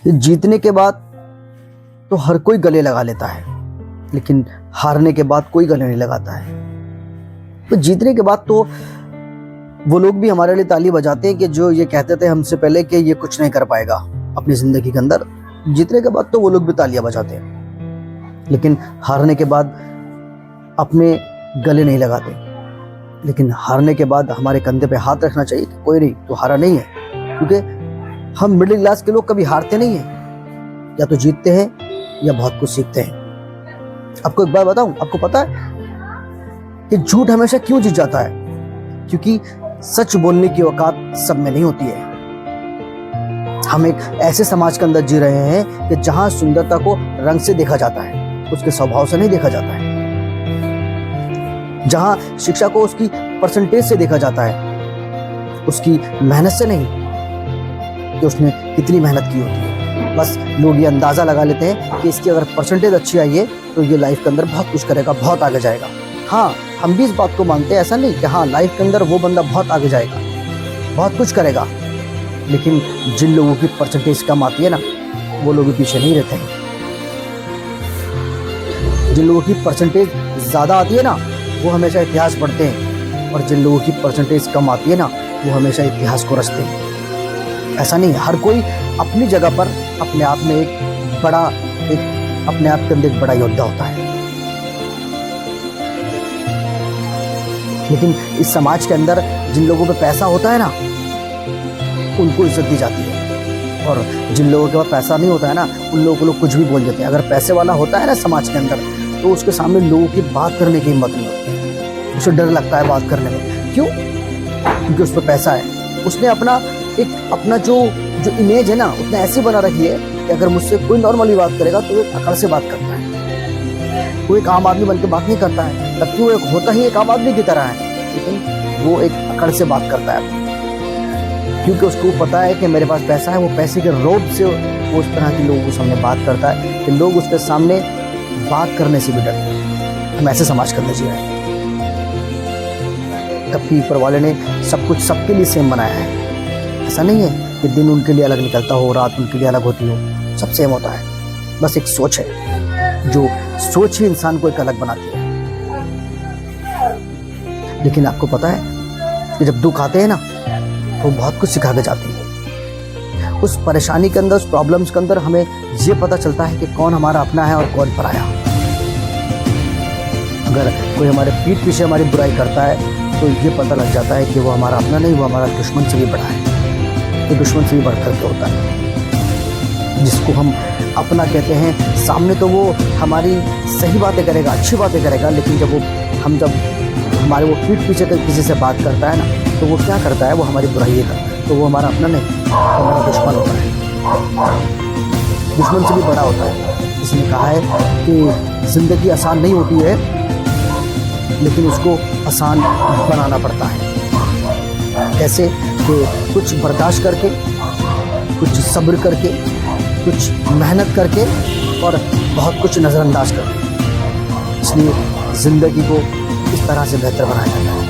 जीतने के बाद तो हर कोई गले लगा लेता है, लेकिन हारने के बाद कोई गले नहीं लगाता है। तो जीतने के बाद तो वो लोग भी हमारे लिए ताली बजाते हैं कि जो ये कहते थे हमसे पहले कि ये कुछ नहीं कर पाएगा अपनी जिंदगी के अंदर। जीतने के बाद तो वो लोग भी तालियां बजाते हैं, लेकिन हारने के बाद अपने गले नहीं लगाते। लेकिन हारने के बाद हमारे कंधे पे हाथ रखना चाहिए कि कोई नहीं, तो हारा नहीं है, क्योंकि हम मिडिल क्लास के लोग कभी हारते नहीं हैं, या तो जीतते हैं या बहुत कुछ सीखते हैं। आपको एक बात बताऊं, आपको पता है कि झूठ हमेशा क्यों जीत जाता है? क्योंकि सच बोलने की औकात सब में नहीं होती है। हम एक ऐसे समाज के अंदर जी रहे हैं कि जहां सुंदरता को रंग से देखा जाता है, उसके स्वभाव से नहीं देखा जाता है। जहां शिक्षा को उसकी परसेंटेज से देखा जाता है, उसकी मेहनत से नहीं कि उसने कितनी मेहनत की होती है। बस लोग ये अंदाजा लगा लेते हैं कि इसकी अगर परसेंटेज अच्छी आई है तो ये लाइफ के अंदर बहुत कुछ करेगा, बहुत आगे जाएगा। हाँ, हम भी इस बात को मानते हैं, ऐसा नहीं कि हाँ लाइफ के अंदर वो बंदा बहुत आगे जाएगा, बहुत कुछ करेगा, लेकिन जिन लोगों की परसेंटेज कम आती है ना, वो लोग भी पीछे नहीं रहते हैं। जिन लोगों की परसेंटेज ज़्यादा आती है ना, वो हमेशा इतिहास पढ़ते हैं, और जिन लोगों की परसेंटेज कम आती है ना, वो हमेशा इतिहास को रचते हैं। ऐसा नहीं है, हर कोई अपनी जगह पर अपने आप में एक अपने आप के अंदर एक बड़ा योद्धा होता है। लेकिन इस समाज के अंदर जिन लोगों पे पैसा होता है ना, उनको इज्जत दी जाती है, और जिन लोगों के पास पैसा नहीं होता है ना, उन लोगों को लोग कुछ भी बोल देते हैं। अगर पैसे वाला होता है ना समाज के अंदर, तो उसके सामने लोगों की बात करने की हिम्मत नहीं होती, उसे डर लगता है बात करने में। क्यों? क्योंकि उस पर पैसा है। उसने अपना जो इमेज है ना, उसने ऐसी बना रखी है कि अगर मुझसे कोई नॉर्मली बात करेगा तो वो एक अकड़ से बात करता है, वो एक आम आदमी बनकर बात नहीं करता है, तब वो एक होता ही एक आम आदमी की तरह है, लेकिन वो एक अकड़ से बात करता है, क्योंकि उसको पता है कि मेरे पास पैसा है। वो पैसे के रोब से वो उस तरह के लोगों के सामने बात करता है कि लोग उसके सामने बात करने से भी डरते हैं। हम ऐसे समाज के अंदर जी रहे हैं, तभी ऊपर वाले ने सब कुछ सबके लिए सेम बनाया है। ऐसा नहीं है कि दिन उनके लिए अलग निकलता हो, रात उनके लिए अलग होती हो, सब सेम होता है। बस एक सोच है, जो सोच ही इंसान को एक अलग बनाती है। लेकिन आपको पता है कि जब दुख आते हैं ना, तो बहुत कुछ सिखा के जाती है। उस परेशानी के अंदर, उस प्रॉब्लम्स के अंदर हमें ये पता चलता है कि कौन हमारा अपना है और कौन पराया। अगर कोई हमारे पीठ पीछे हमारी बुराई करता है, तो ये पता लग जाता है कि वो हमारा अपना नहीं, वो हमारा दुश्मन से भी बड़ा है। तो दुश्मन से भी बढ़ करके होता है। जिसको हम अपना कहते हैं, सामने तो वो हमारी सही बातें करेगा, अच्छी बातें करेगा, लेकिन जब हमारे वो पीठ पीछे किसी से बात करता है ना, तो वो क्या करता है, वो हमारी बुराई करता है। तो वो हमारा अपना नहीं, हमारा दुश्मन होता है, दुश्मन से भी बड़ा होता है। इसने कहा है कि ज़िंदगी आसान नहीं होती है, लेकिन उसको आसान बनाना पड़ता है। कैसे? कि कुछ बर्दाश्त करके, कुछ सब्र करके, कुछ मेहनत करके, और बहुत कुछ नज़रअंदाज करके। इसलिए ज़िंदगी को इस तरह से बेहतर बनाया जाता है।